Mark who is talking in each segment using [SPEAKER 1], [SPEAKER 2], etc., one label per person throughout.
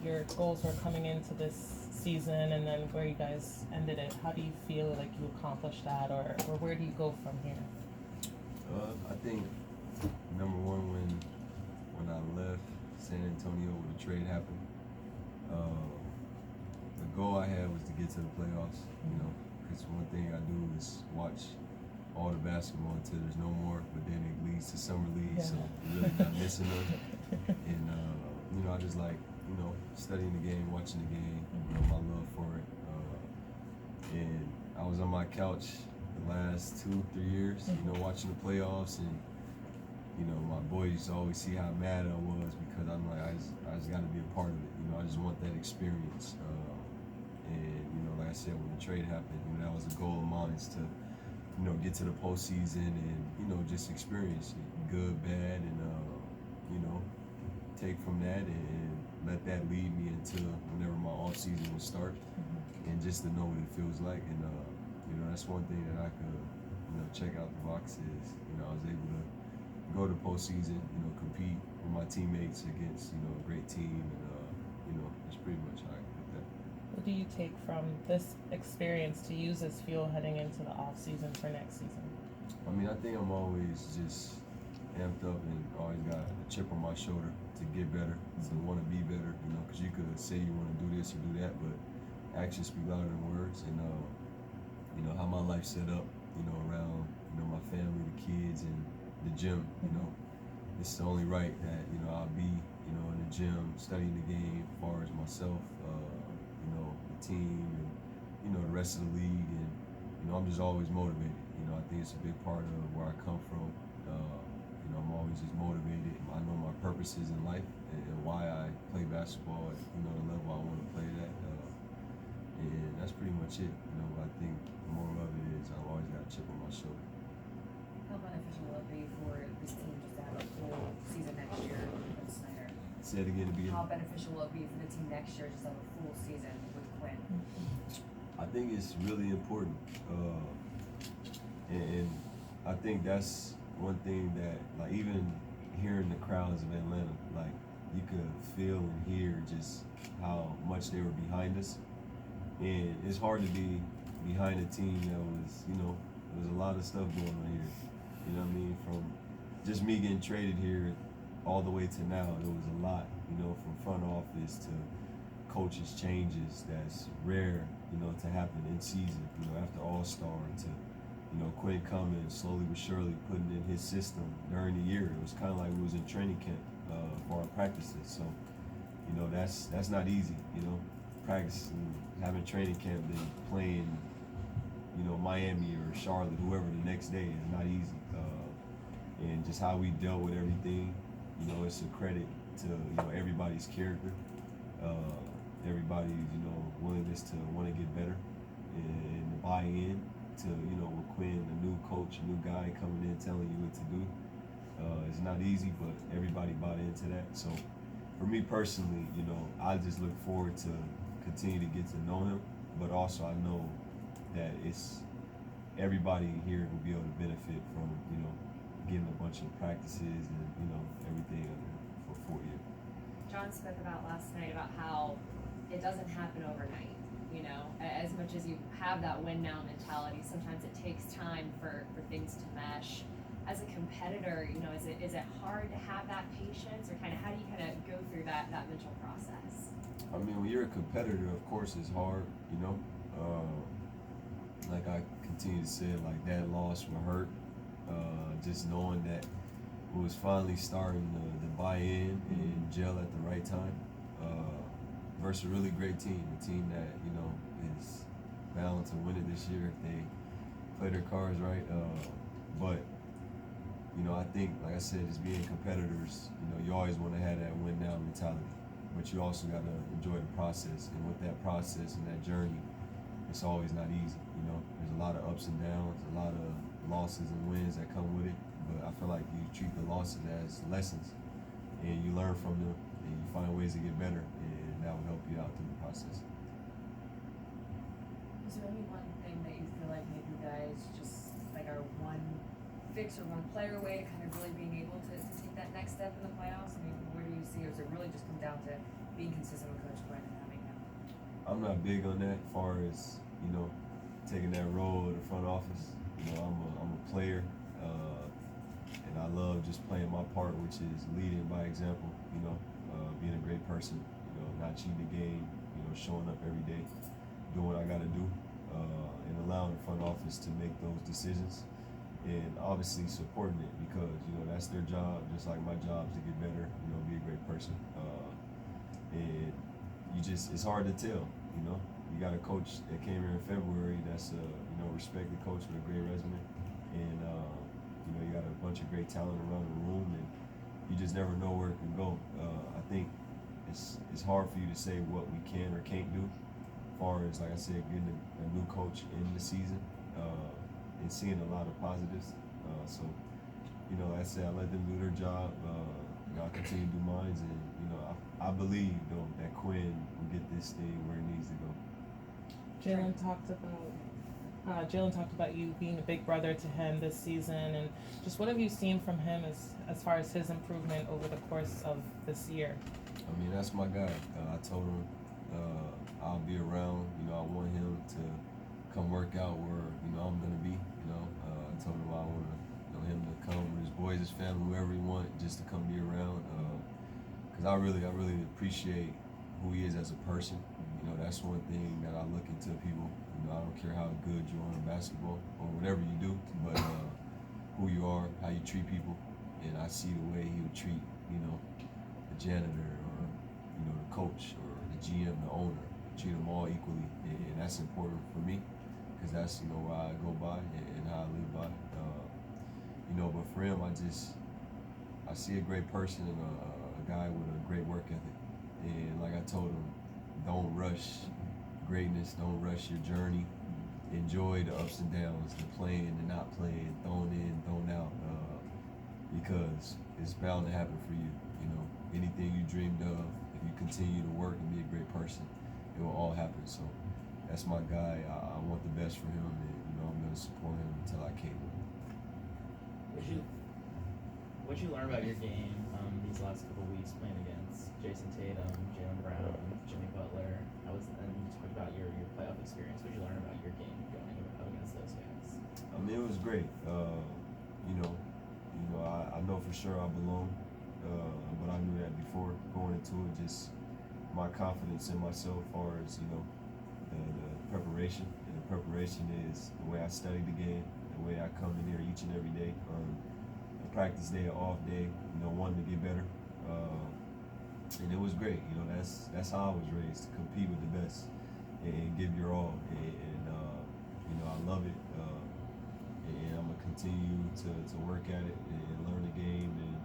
[SPEAKER 1] your goals were coming into this season and then where you guys ended it. How do you feel like you accomplished that, or where do you go from here?
[SPEAKER 2] I think number one, when I left San Antonio, when the trade happened, the goal I had was to get to the playoffs. You know, because one thing I do is watch all the basketball until there's no more, but then it leads to summer league, so you're really not missing them. And you know, I just like, you know, studying the game, watching the game, you know, my love for it. And I was on my couch the last 2-3 years, you know, watching the playoffs, and you know, my boys used to always see how mad I was because I'm like, I just got to be a part of it. You know, I just want that experience. And you know, like I said, when the trade happened, you know, that was a goal of mine, is to, you know, get to the postseason and, you know, just experience it, good, bad, and you know, take from that and let that lead me into whenever my off season will start, and just to know what it feels like. And you know, that's one thing that I could, you know, check out the boxes. You know, I was able to go to postseason, you know, compete with my teammates against, you know, a great team, and you know, that's pretty much how I put that.
[SPEAKER 1] What do you take from this experience to use as fuel heading into the off season for next season?
[SPEAKER 2] I mean, I think I'm always just amped up and always got a chip on my shoulder to get better, to want to be better, you know, because you could say you want to do this or do that, but actions speak louder than words. And you know, how my life's set up, you know, around, you know, my family, the kids, and the gym, you know, it's only right that, you know, I'll be, you know, in the gym studying the game as far as myself, you know, the team, and, you know, the rest of the league. And, you know, I'm just always motivated. You know, I think it's a big part of where I come from. You know, I'm always just motivated. I know my purposes in life, and why I play basketball at, you know, the level I want to play it at. And that's pretty much it. You know, I think more of it is I've always got a chip on my shoulder.
[SPEAKER 3] How beneficial will it be for this team just to have a full season next year with Snyder?
[SPEAKER 2] Say it again to be.
[SPEAKER 3] How beneficial will it be for the team next year just to have a full season with Quinn?
[SPEAKER 2] I think it's really important, and I think that's one thing that, like, even hearing the crowds of Atlanta, like, you could feel and hear just how much they were behind us. And it's hard to be behind a team that was, you know, there was a lot of stuff going on here. You know what I mean? From just me getting traded here all the way to now, there was a lot, you know, from front office to coaches changes that's rare, you know, to happen in season, you know, after All-Star, to, you know, Quinn coming slowly but surely putting in his system during the year. It was kind of like we was in training camp for our practices. So, you know, that's not easy, you know, practicing, having training camp, then playing, you know, Miami or Charlotte, whoever the next day is not easy. And just how we dealt with everything, you know, it's a credit to, you know, everybody's character, everybody's, you know, willingness to want to get better, and the buy-in to, you know, with Quinn, a new coach, a new guy coming in telling you what to do. It's not easy, but everybody bought into that. So for me personally, you know, I just look forward to continue to get to know him, but also I know that it's everybody here will be able to benefit from, you know, getting a bunch of practices and, you know, everything for 4 years.
[SPEAKER 3] John spoke about last night about how it doesn't happen overnight. You know, as much as you have that win now mentality, sometimes it takes time for things to mesh. As a competitor, you know, is it hard to have that patience, or kind of how do you kind of go through that mental process?
[SPEAKER 2] I mean, when you're a competitor, of course it's hard, you know. Like I continue to say, like, that loss will hurt. Just knowing that we was finally starting to buy in and gel at the right time, versus a really great team, a team that, you know, is bound to win it this year if they play their cards right. But you know, I think, like I said, as being competitors, you know, you always want to have that win now mentality, but you also got to enjoy the process. And with that process and that journey, it's always not easy. You know, there's a lot of ups and downs, a lot of losses and wins that come with it. But I feel like you treat the losses as lessons, and you learn from them, and you find ways to get better, and that will help you out through the process.
[SPEAKER 3] Is there any one thing that you feel like maybe you guys just like are one fix or one player away to kind of really being able to take that next step in the playoffs? I mean, where do you see, or does it really just come down to being consistent with Coach
[SPEAKER 2] I'm not big on that as far as, you know, taking that role in the front office. You know, I'm a player, and I love just playing my part, which is leading by example. You know, being a great person. You know, not cheating the game. You know, showing up every day, doing what I got to do, and allowing the front office to make those decisions. And obviously supporting it because, you know, that's their job, just like my job, is to get better, you know, be a great person. And it's hard to tell, you know. You got a coach that came here in February that's a, you know, respected coach with a great resume. And, you know, you got a bunch of great talent around the room and you just never know where it can go. I think it's hard for you to say what we can or can't do as far as, like I said, getting a new coach in the season. And seeing a lot of positives. So, you know, like I said, I let them do their job. You know, I continue to do mine, and you know, I believe though that Quinn will get this thing where it needs to go.
[SPEAKER 1] Jalen talked about you being a big brother to him this season, and just what have you seen from him as far as his improvement over the course of this year?
[SPEAKER 2] I mean, that's my guy. I told him I'll be around. You know, I want him to come work out where, you know, I'm gonna be. You know, I told him I want him to come with his boys, his family, whoever he want, just to come be around. Because I really appreciate who he is as a person. You know, that's one thing that I look into people. You know, I don't care how good you are in basketball or whatever you do, but who you are, how you treat people, and I see the way he would treat, you know, the janitor or, you know, the coach or the GM, the owner. Treat them all equally, and that's important for me. Because that's, you know, what I go by and how I live by. You know, but for him, I see a great person and a guy with a great work ethic. And like I told him, don't rush greatness, don't rush your journey. Enjoy the ups and downs, the playing and not playing, thrown in, thrown out, because it's bound to happen for you. You know, anything you dreamed of, if you continue to work and be a great person, it will all happen. So that's my guy. I want the best for him, and you know I'm gonna support him until I can.
[SPEAKER 4] What'd you learn about your game these last couple weeks playing against Jason Tatum, Jaylen Brown, Jimmy Butler? And you talked about your playoff experience. What'd you learn about your game going up against those guys?
[SPEAKER 2] I mean, it was great. You know, I know for sure I belong, but I knew that before going into it. Just my confidence in myself, as far as, you know, the preparation. And the preparation is the way I study the game, the way I come in here each and every day, a practice day, an off day, you know, wanting to get better. And it was great. You know, that's how I was raised, to compete with the best and give your all. And you know, I love it. And I'm gonna continue to work at it and learn the game, and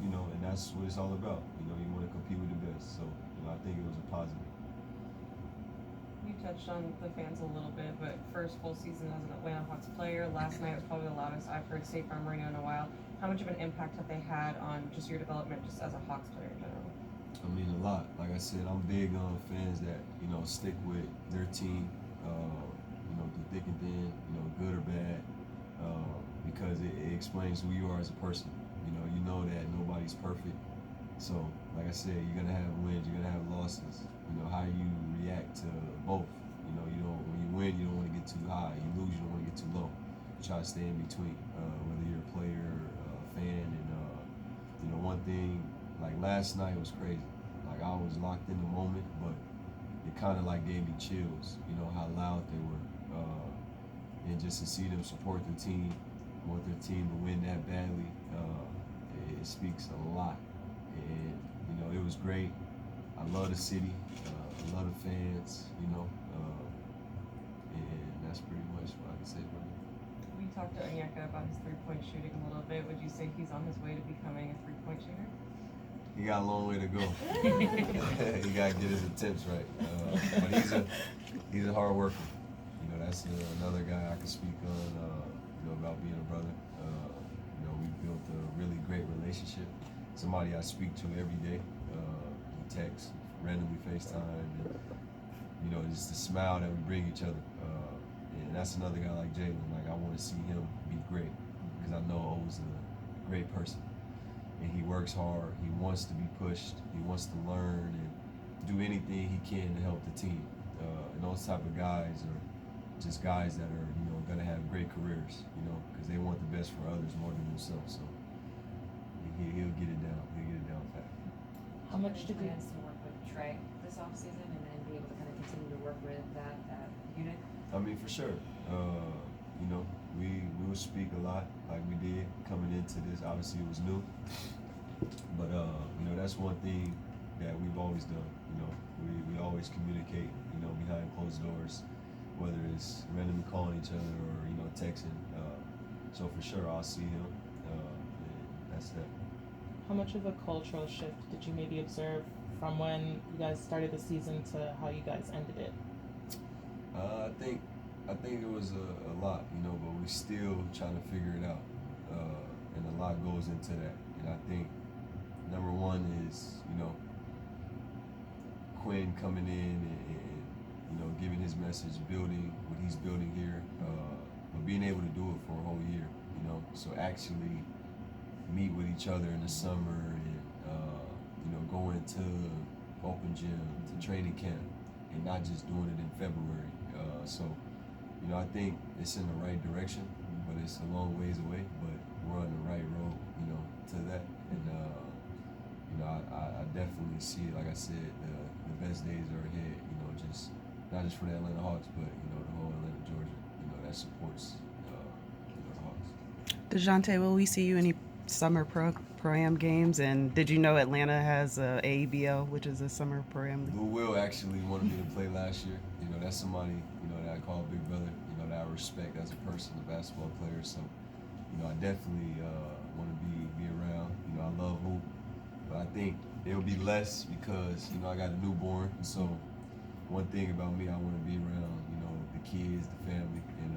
[SPEAKER 2] you know, and that's what it's all about. You know, you want to compete with the best. So you know, I think it was a positive.
[SPEAKER 5] You touched on the fans a little bit, but first full season as an Atlanta Hawks player. Last night was probably the loudest I've heard State Farm Radio in a while. How much of an impact have they had on just your development, just as a Hawks player in general?
[SPEAKER 2] I mean, a lot. Like I said, I'm big on fans that, you know, stick with their team, you know, through thick and thin, you know, good or bad, because it explains who you are as a person. You know that nobody's perfect. So, like I said, you're gonna have wins, you're gonna have losses. You know, how you react to both. You know, when you win, you don't want to get too high. You lose, you don't want to get too low. You try to stay in between, whether you're a player, a fan, and you know, one thing, like last night was crazy. Like I was locked in the moment, but it kind of like gave me chills. You know how loud they were, and just to see them support their team, want their team to win that badly, it speaks a lot. And you know, it was great. I love the city. I love the fans. You know, and that's pretty much what I can say about it.
[SPEAKER 5] We talked to Onyeka about his three-point shooting a little bit. Would you say he's on his way to becoming a three-point shooter?
[SPEAKER 2] He got a long way to go. He got to get his attempts right. But he's a hard worker. You know, that's another guy I can speak on. You know, about being a brother. You know, we built a really great relationship. Somebody I speak to every day. We text, randomly FaceTime, and you know, just the smile that we bring each other. And that's another guy like Jalen. Like I want to see him be great because I know O's a great person. And he works hard. He wants to be pushed. He wants to learn and do anything he can to help the team. and those type of guys are just guys that are, you know, gonna have great careers, you know, because they want the best for others more than themselves. So he'll get it down. He'll get it down pat.
[SPEAKER 1] How much did you?
[SPEAKER 3] plans to work with Trey this offseason and then be able to kind of continue to work with that unit?
[SPEAKER 2] I mean, for sure. You know, we will speak a lot like we did coming into this. Obviously, it was new, but you know, that's one thing that we've always done. You know, we always communicate. You know, behind closed doors, whether it's randomly calling each other or, you know, texting. So for sure, I'll see him. And that's that.
[SPEAKER 1] How much of a cultural shift did you maybe observe from when you guys started the season to how you guys ended it?
[SPEAKER 2] I think it was a lot, you know, but we still trying to figure it out, and a lot goes into that. And I think number one is, you know, Quinn coming in and you know, giving his message, building what he's building here, but being able to do it for a whole year, you know, so actually meet with each other in the summer and you know, going to open gym, to training camp, and not just doing it in February. So, you know, I think it's in the right direction, but it's a long ways away. But we're on the right road, you know, to that. And you know, I definitely see it. Like I said, the best days are ahead. You know, just not just for the Atlanta Hawks, but you know, the whole Atlanta, Georgia. You know, that supports you know, the Hawks.
[SPEAKER 6] Dejounte, will we see you any summer pro-am games? And did you know Atlanta has a AEBL, which is a summer pro-am league?
[SPEAKER 2] Lou Will actually wanted me to play last year. You know, that's somebody, you know, that I call big brother, you know, that I respect as a person, a basketball player. So, you know, I definitely want to be around. You know, I love hoop, but I think it'll be less because, you know, I got a newborn. So one thing about me, I want to be around, you know, the kids, the family, and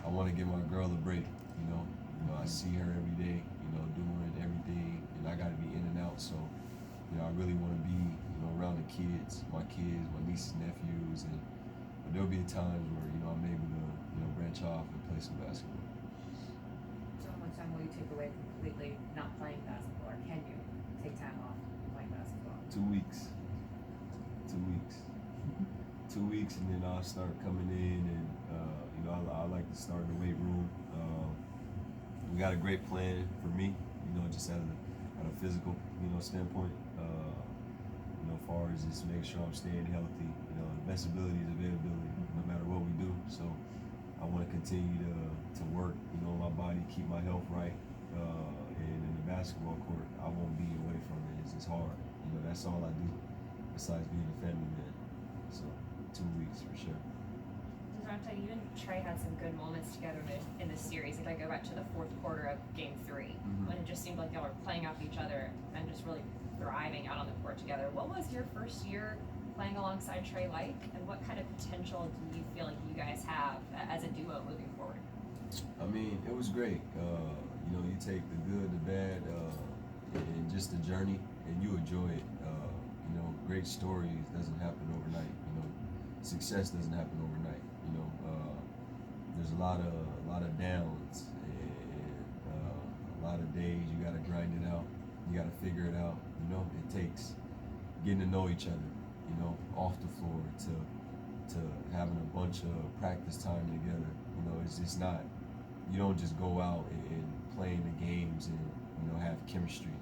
[SPEAKER 2] I want to give my girl a break, you know. I see her every day, you know, doing everything, and I got to be in and out. So, you know, I really want to be, you know, around the kids, my nieces, nephews, and but there'll be times where, you know, I'm able to, you know, branch off and play some basketball.
[SPEAKER 3] So how much time will you take away completely not playing basketball, or can you take time off playing basketball?
[SPEAKER 2] 2 weeks. 2 weeks. 2 weeks, and then I'll start coming in, and you know, I like to start in the weight room. We got a great plan for me, you know, just at a physical, you know, standpoint. You know, as far as just make sure I'm staying healthy. You know, the best ability is availability, no matter what we do. So I want to continue to work, you know, my body, keep my health right. And in the basketball court, I won't be away from it. It's hard. You know, that's all I do besides being a family man. So 2 weeks for sure.
[SPEAKER 3] Dejounte, you and Trey had some good moments together in this series. If I go back to the fourth quarter of Game 3, when it just seemed like y'all were playing off each other and just really thriving out on the court together. What was your first year playing alongside Trey like, and what kind of potential do you feel like you guys have as a duo moving forward?
[SPEAKER 2] I mean, it was great. You know, you take the good, the bad, and just the journey, and you enjoy it. You know, great stories doesn't happen overnight. You know, success doesn't happen overnight. You know, there's a lot of downs and a lot of days you got to grind it out. You got to figure it out. You know, it takes getting to know each other. You know, off the floor to having a bunch of practice time together. You know, it's just not. You don't just go out and playing the games and, you know, have chemistry.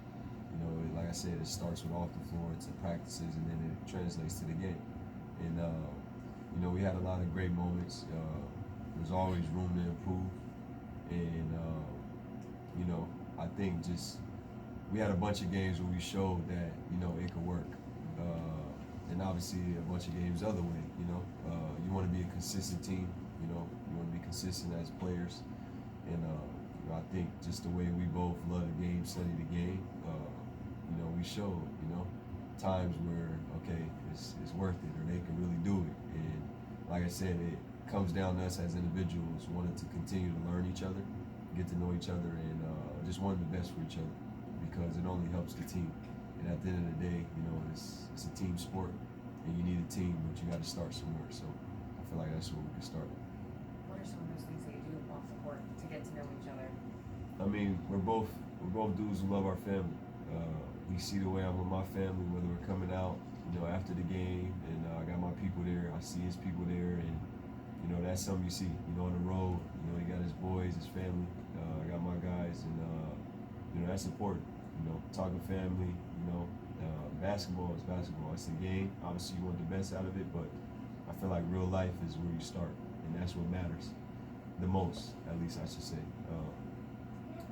[SPEAKER 2] You know, like I said, it starts with off the floor to practices, and then it translates to the game. And you know, we had a lot of great moments. There's always room to improve, and you know, I think just we had a bunch of games where we showed that, you know, it could work. And obviously a bunch of games other way. You know, you want to be a consistent team. You know, you want to be consistent as players. And you know, I think just the way we both love the game, study the game, you know, we showed, you know, times where, okay, it's worth it, or they can really do it. And like I said, it comes down to us as individuals wanting to continue to learn each other, get to know each other, and just wanting the best for each other, because it only helps the team. And at the end of the day, you know, it's a team sport, and you need a team, but you got to start somewhere. So I feel like that's where we can start.
[SPEAKER 3] What are some of those things that you do off the court to get to know each other?
[SPEAKER 2] I mean, we're both dudes who love our family. We see the way I'm with my family, whether we're coming out you know, after the game, and I got my people there. I see his people there, and you know, that's something you see. You know, on the road, you know, he got his boys, his family. I got my guys, and you know, that's important. You know, talking family. You know, basketball is basketball. It's a game. Obviously, you want the best out of it, but I feel like real life is where you start, and that's what matters the most. At least I should say.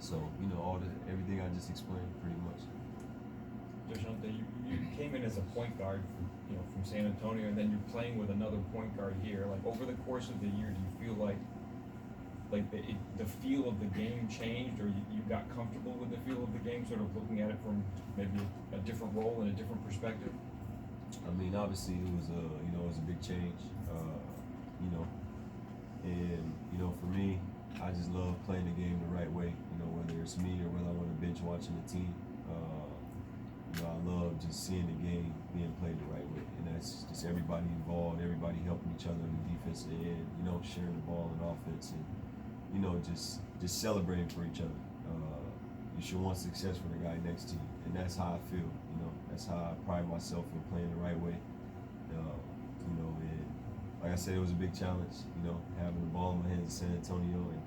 [SPEAKER 2] So you know, everything I just explained, pretty much.
[SPEAKER 7] Dejounte, you came in as a point guard from San Antonio, and then you're playing with another point guard here. Like over the course of the year, do you feel like the feel of the game changed, or you got comfortable with the feel of the game, sort of looking at it from maybe a different role and a different perspective?
[SPEAKER 2] I mean, obviously it was a big change. You know, and you know, for me, I just love playing the game the right way. You know, whether it's me or whether I'm on the bench watching the team. You know, I love just seeing the game being played the right way, and that's just everybody involved, everybody helping each other on the defensive end. You know, sharing the ball in offense, and you know, just celebrating for each other. You should want success for the guy next to you, and that's how I feel. You know, that's how I pride myself in playing the right way. You know, and like I said, it was a big challenge. You know, having the ball in my hands in San Antonio, and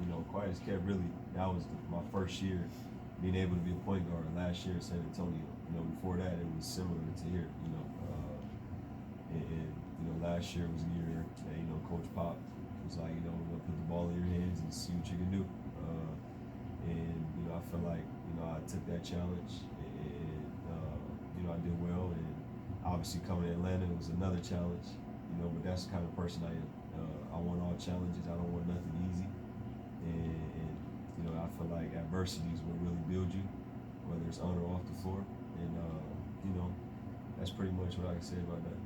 [SPEAKER 2] you know, quiet as kept. Really, that was my first year being able to be a point guard last year in San Antonio. You know, before that, it was similar to here. You know, and you know, last year was a year that Coach Pop was like, we're gonna put the ball in your hands and see what you can do. And you know, I feel like I took that challenge, and I did well. And obviously, coming to Atlanta, it was another challenge. You know, but that's the kind of person I am. I want all challenges. I don't want nothing easy. And you know, I feel like adversity is what really builds you, whether it's on or off the floor. And you know, that's pretty much what I can say about that.